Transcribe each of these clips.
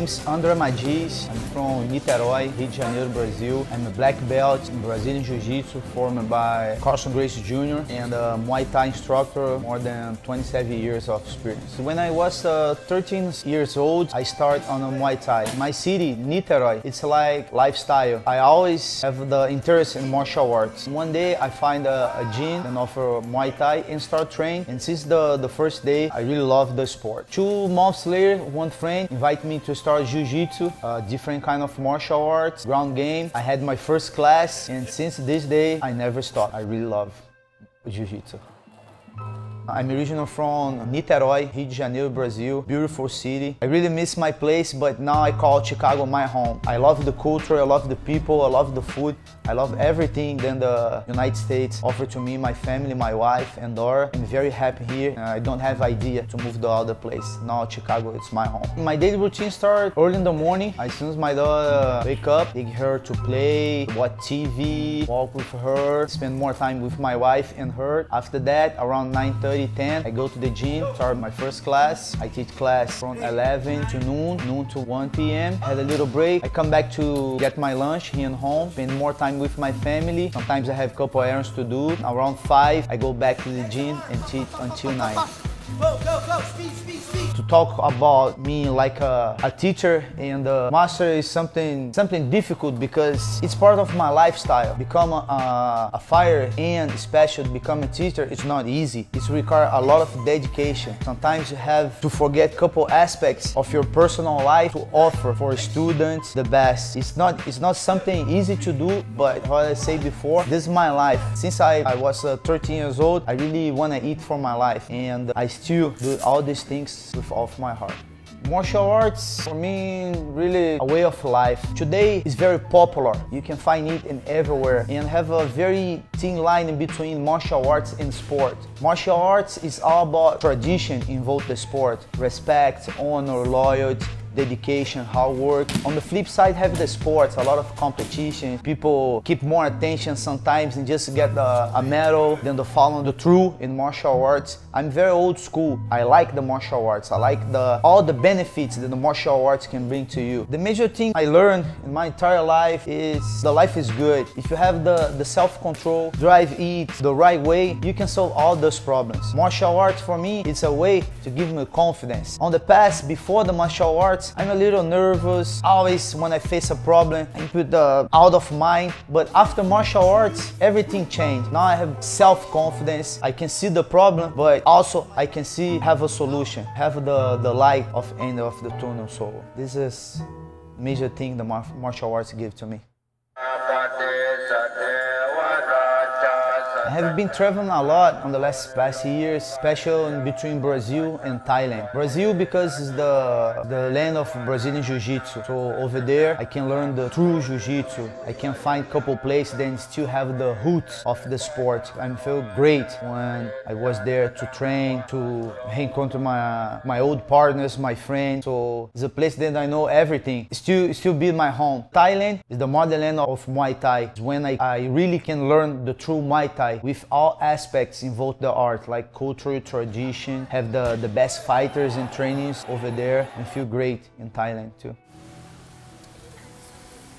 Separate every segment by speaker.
Speaker 1: name's Madiz. I'm from Niterói, Rio de Janeiro, Brazil. I'm a black belt in Brazilian Jiu-Jitsu formed by Carson Gracie Jr. and a Muay Thai instructor, more than 27 years of experience. When I was 13 years old, I started on a Muay Thai. My city, Niterói, it's like lifestyle. I always have the interest in martial arts. One day I find a gym and offer Muay Thai and start training. And since the first day, I really love the sport. 2 months later, one friend invited me to start Jiu-Jitsu, a different kind of martial arts, ground game. I had my first class, and since this day, I never stopped. I really love Jiu-Jitsu. I'm originally from Niterói, Rio de Janeiro, Brazil, beautiful city. I really miss my place, but now I call Chicago my home. I love the culture, I love the people, I love the food. I love everything that the United States offered to me, my family, my wife and daughter. I'm very happy here. I don't have idea to move to other place. Now Chicago, it's my home. My daily routine starts early in the morning. As soon as my daughter wake up, take her to play, watch TV, walk with her, spend more time with my wife and her. After that, around 9:30, 10, I go to the gym, start my first class. I teach class from 11 to noon to 1 p.m. Had a little break. I come back to get my lunch here at home, spend more time with my family. Sometimes I have a couple errands to do. Around 5, I go back to the gym and teach until 9.
Speaker 2: Go, speed, speed, speed.
Speaker 1: To talk about me like a teacher and a master is something difficult because it's part of my lifestyle. Become a fighter and especially become a teacher, it's not easy. It requires a lot of dedication. Sometimes you have to forget a couple aspects of your personal life to offer for students the best. It's not something easy to do, but what I said before, this is my life. Since I was 13 years old, I really want to eat for my life, and I still do all these things with all of my heart. Martial arts, for me, really a way of life. Today is very popular. You can find it in everywhere and have a very thin line in between martial arts and sport. Martial arts is all about tradition involved the sport, respect, honor, loyalty, dedication, hard work. On the flip side, have the sports, a lot of competition. People keep more attention sometimes and just get a medal than the following the true in martial arts. I'm very old school. I like the martial arts. I like all the benefits that the martial arts can bring to you. The major thing I learned in my entire life is the life is good. If you have the self-control, drive it the right way, you can solve all those problems. Martial arts for me, it's a way to give me confidence. On the past, before the martial arts, I'm a little nervous. Always when I face a problem, I put out of mind. But after martial arts, everything changed. Now I have self-confidence. I can see the problem, but also I can have a solution, have the light of end of the tunnel. So this is major thing the martial arts give to me. I have been traveling a lot on the past years, especially in between Brazil and Thailand. Brazil because it's the land of Brazilian Jiu-Jitsu. So over there I can learn the true Jiu-Jitsu. I can find a couple places that still have the roots of the sport. I feel great when I was there to train, to reencounter my old partners, my friends. So it's a place that I know everything. Still be my home. Thailand is the motherland of Muay Thai. It's when I really can learn the true Muay Thai with all aspects involved the art, like culture, tradition, have the best fighters and trainings over there, and feel great in Thailand too.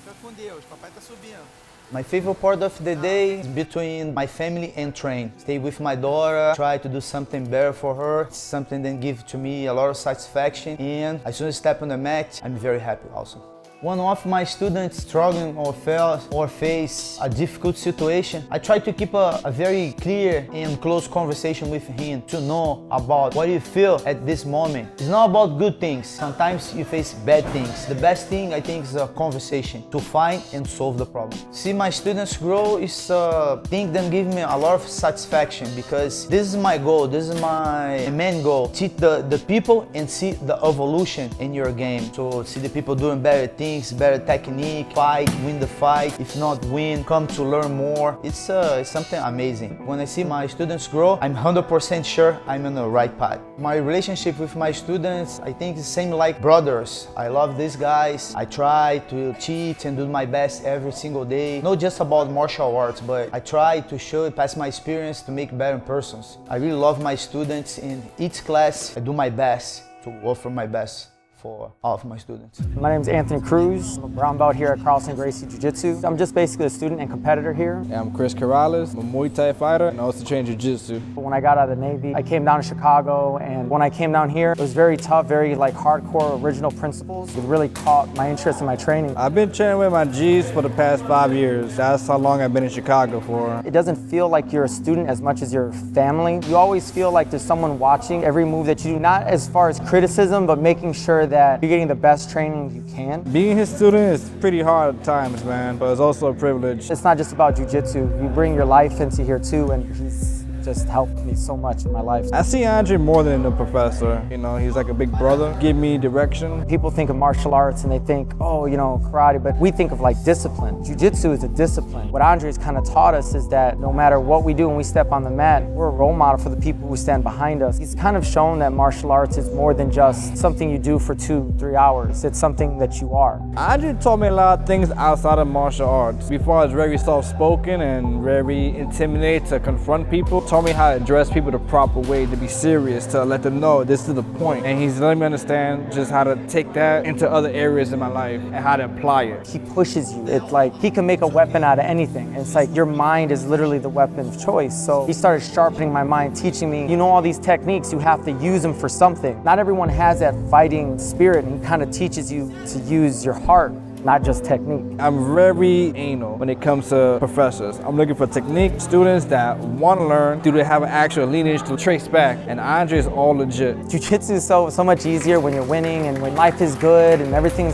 Speaker 2: Fica com Deus, papai tá subindo.
Speaker 1: My favorite part of the day is between my family and train. Stay with my daughter, try to do something better for her. It's something that gives to me a lot of satisfaction, and as soon as I step on the mat, I'm very happy also. One of my students struggling or face a difficult situation, I try to keep a very clear and close conversation with him to know about what you feel at this moment. It's not about good things. Sometimes you face bad things. The best thing I think is a conversation to find and solve the problem. See my students grow is a thing that gives me a lot of satisfaction because this is my goal. This is my main goal. Teach the people and see the evolution in your game. So see the people doing better things, better technique, fight, win the fight, if not win, come to learn more. It's something amazing. When I see my students grow, I'm 100% sure I'm on the right path. My relationship with my students, I think is the same like brothers. I love these guys. I try to teach and do my best every single day. Not just about martial arts, but I try to show, pass my experience to make better persons. I really love my students. In each class, I do my best to offer my best for all of my students.
Speaker 3: My name is Anthony Cruz. I'm a brown belt here at Carlson Gracie Jiu-Jitsu. I'm just basically a student and competitor here.
Speaker 4: Yeah, I'm Chris Corrales. I'm a Muay Thai fighter and I also train Jiu-Jitsu.
Speaker 3: When I got out of the Navy, I came down to Chicago, and when I came down here, it was very tough, very hardcore original principles. It really caught my interest in my training.
Speaker 4: I've been training with my G's for the past 5 years. That's how long I've been in Chicago for.
Speaker 3: It doesn't feel like you're a student as much as your family. You always feel like there's someone watching every move that you do, not as far as criticism, but making sure that you're getting the best training you can.
Speaker 4: Being his student is pretty hard at times, man, but it's also a privilege.
Speaker 3: It's not just about jiu-jitsu. You bring your life into here too, and he's just helped me so much in my life.
Speaker 4: I see Andre more than a professor. You know, he's like a big brother, give me direction.
Speaker 3: People think of martial arts and they think, oh, you know, karate, but we think of like discipline. Jiu-jitsu is a discipline. What Andre's kind of taught us is that no matter what we do when we step on the mat, we're a role model for the people who stand behind us. He's kind of shown that martial arts is more than just something you do for 2-3 hours. It's something that you are.
Speaker 4: Andre taught me a lot of things outside of martial arts. Before I was very soft-spoken and very intimidated to confront people. Taught me how to address people the proper way, to be serious, to let them know this is the point. And he's letting me understand just how to take that into other areas in my life and how to apply it.
Speaker 3: He pushes you. It's like he can make a weapon out of anything. It's like your mind is literally the weapon of choice. So he started sharpening my mind, teaching me, you know, all these techniques, you have to use them for something. Not everyone has that fighting spirit, and he kind of teaches you to use your heart, not just technique.
Speaker 4: I'm very anal when it comes to professors. I'm looking for technique, students that want to learn, do they have an actual lineage to trace back, and Andre is all legit.
Speaker 3: Jiu-jitsu is so much easier when you're winning and when life is good and everything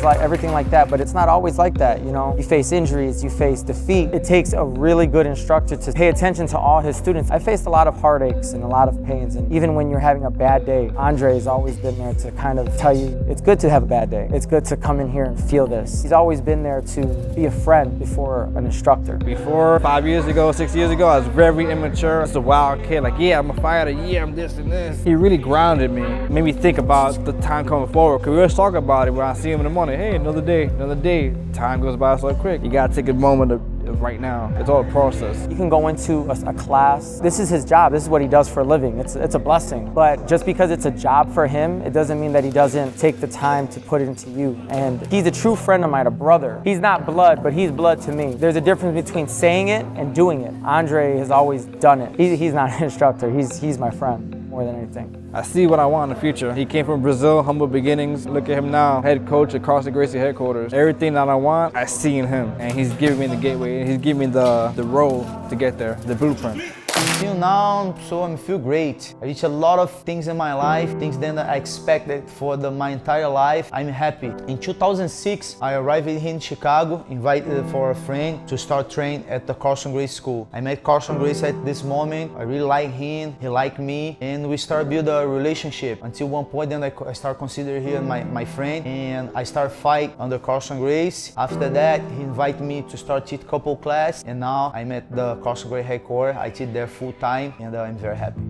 Speaker 3: like that, but it's not always like that, you know? You face injuries, you face defeat. It takes a really good instructor to pay attention to all his students. I faced a lot of heartaches and a lot of pains, and even when you're having a bad day, Andre has always been there to kind of tell you, it's good to have a bad day. It's good to come in here and feel this. He's always been there to be a friend before an instructor.
Speaker 4: Before 5 years ago, 6 years ago, I was very immature. Just a wild kid, like, yeah, I'm a fighter, yeah, I'm this and this. He really grounded me, made me think about the time coming forward. Cause we always talk about it when I see him in the morning. Hey, another day. Time goes by so quick. You gotta take a moment of right now. It's all a process.
Speaker 3: You can go into a class. This is his job. This is what he does for a living. It's a blessing. But just because it's a job for him, it doesn't mean that he doesn't take the time to put it into you. And he's a true friend of mine, a brother. He's not blood, but he's blood to me. There's a difference between saying it and doing it. Andre has always done it. He's not an instructor. He's my friend more than anything.
Speaker 4: I see what I want in the future. He came from Brazil, humble beginnings. Look at him now, head coach at Carlson Gracie headquarters. Everything that I want, I see in him. And he's giving me the gateway, and he's giving me the road to get there, the blueprint.
Speaker 1: Till now, so I feel great. I reached a lot of things in my life, things that I expected for my entire life. I'm happy. In 2006, I arrived here in Chicago, invited for a friend to start training at the Carlson Gracie School. I met Carlson Gracie at this moment. I really like him, he liked me, and we started build a relationship. Until one point, then I start considering him my friend, and I start fight under Carlson Gracie. After that, he invited me to start teach couple class, and now I'm at the Carlson Gracie headquarters. I teach there full time, and I'm very happy.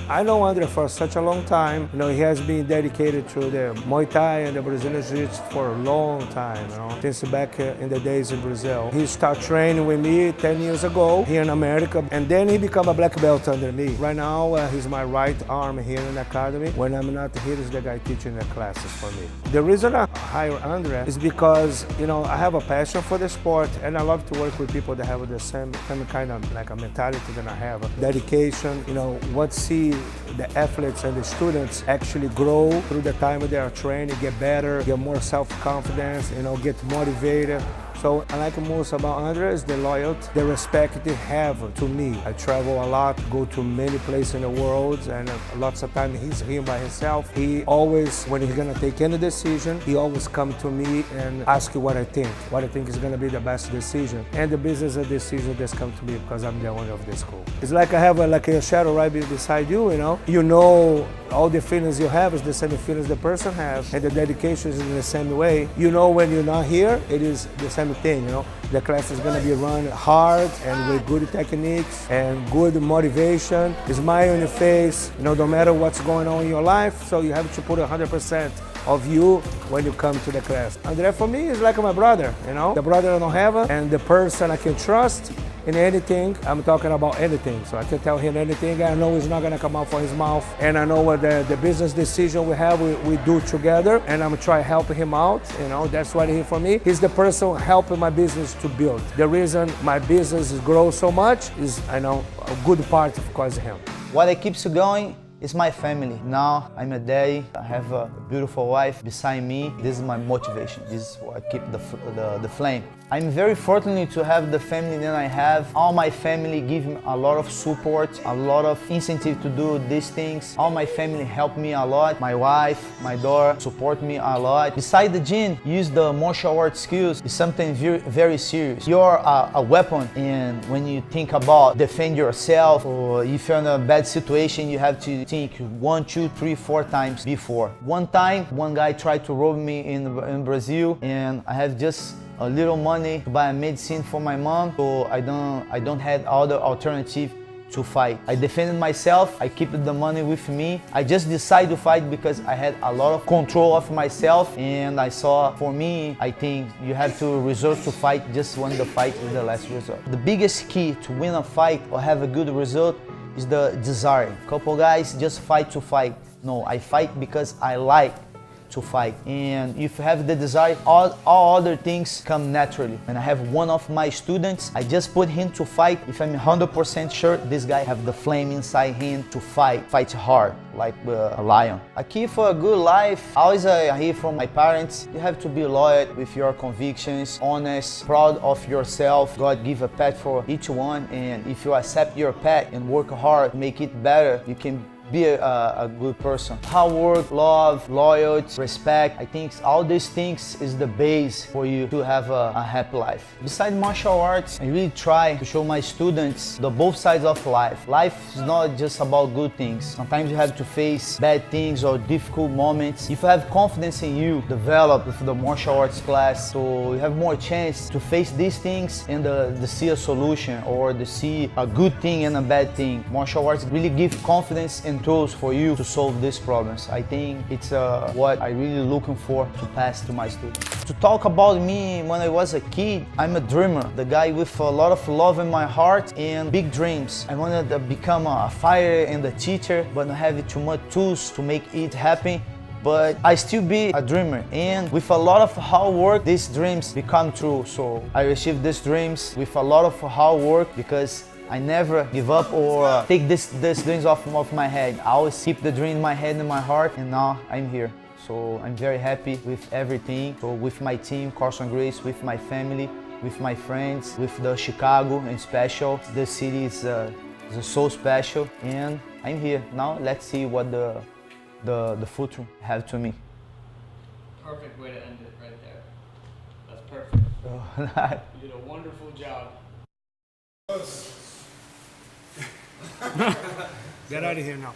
Speaker 5: I know Andre for such a long time. You know, he has been dedicated to the Muay Thai and the Brazilian Jiu-Jitsu for a long time, you know, since back in the days in Brazil. He started training with me 10 years ago here in America, and then he became a black belt under me. Right now, he's my right arm here in the academy. When I'm not here, he's the guy teaching the classes for me. The reason I hire Andre is because, you know, I have a passion for the sport, and I love to work with people that have the same kind of like a mentality that I have. Dedication, you know, the athletes and the students actually grow through the time they are training, get better, get more self-confidence, you know, get motivated. So I like most about Andre is the loyalty, the respect they have to me. I travel a lot, go to many places in the world, and lots of times he's here by himself. He always, when he's gonna take any decision, he always come to me and ask you what I think is gonna be the best decision. And the business decision just come to me because I'm the owner of the school. It's like I have a shadow right beside you, you know. You know all the feelings you have is the same feelings the person has, and the dedication is in the same way. You know when you're not here, it is the same thing, you know. The class is gonna be run hard and with good techniques and good motivation, smile on your face, you know, no matter what's going on in your life, so you have to put 100% of you when you come to the class. Andre for me is like my brother, you know, the brother I don't have, and the person I can trust in anything. I'm talking about anything, so I can tell him anything. I know he's not gonna come out for his mouth, and I know what the business decision we have, we do together, and I'm trying to help him out. You know, that's what he for me. He's the person helping my business to build. The reason my business grows so much is, I know, a good part because of him.
Speaker 1: What keeps you going is my family. Now I'm a daddy, I have a beautiful wife beside me. This is my motivation. This is what keeps the flame. I'm very fortunate to have the family that I have. All my family give me a lot of support, a lot of incentive to do these things. All my family help me a lot. My wife, my daughter support me a lot. Besides the gym, use the martial arts skills is something very, very serious. You're a weapon, and when you think about defend yourself, or if you're in a bad situation, you have to think 1, 2, 3, 4 times before. One time, one guy tried to rob me in Brazil, and I have just a little money to buy a medicine for my mom, so I don't have other alternative to fight. I defended myself, I keep the money with me. I just decided to fight because I had a lot of control of myself, and I saw, for me, I think you have to resort to fight just when the fight is the last resort. The biggest key to win a fight or have a good result is the desire. Couple guys just fight to fight. No, I fight because I like to fight, and if you have the desire, all other things come naturally. And I have one of my students, I just put him to fight. If I'm 100% sure this guy have the flame inside him to fight hard like a lion. A key for a good life, always I hear from my parents, you have to be loyal with your convictions, honest, proud of yourself. God give a path for each one, and if you accept your path and work hard, make it better, you can be a good person. Hard work, love, loyalty, respect. I think all these things is the base for you to have a happy life. Besides martial arts, I really try to show my students the both sides of life. Life is not just about good things. Sometimes you have to face bad things or difficult moments. If you have confidence in you, develop with the martial arts class, so you have more chance to face these things and to see a solution, or to see a good thing and a bad thing. Martial arts really give confidence and tools for you to solve these problems. I think it's what I really looking for to pass to my students. To talk about me when I was a kid, I'm a dreamer, the guy with a lot of love in my heart and big dreams. I wanted to become a fighter and a teacher, but not have too much tools to make it happen. But I still be a dreamer, and with a lot of hard work, these dreams become true. So I achieved these dreams with a lot of hard work because I never give up or take these dreams off my head. I always keep the dream in my head and my heart, and now I'm here. So I'm very happy with everything. So with my team, Carson Grace, with my family, with my friends, with the Chicago and special. The city is so special, and I'm here. Now let's see what the future have to me.
Speaker 6: Perfect way to end it right there. That's perfect.
Speaker 1: Oh,
Speaker 6: You did a wonderful job.
Speaker 5: Get out of here now.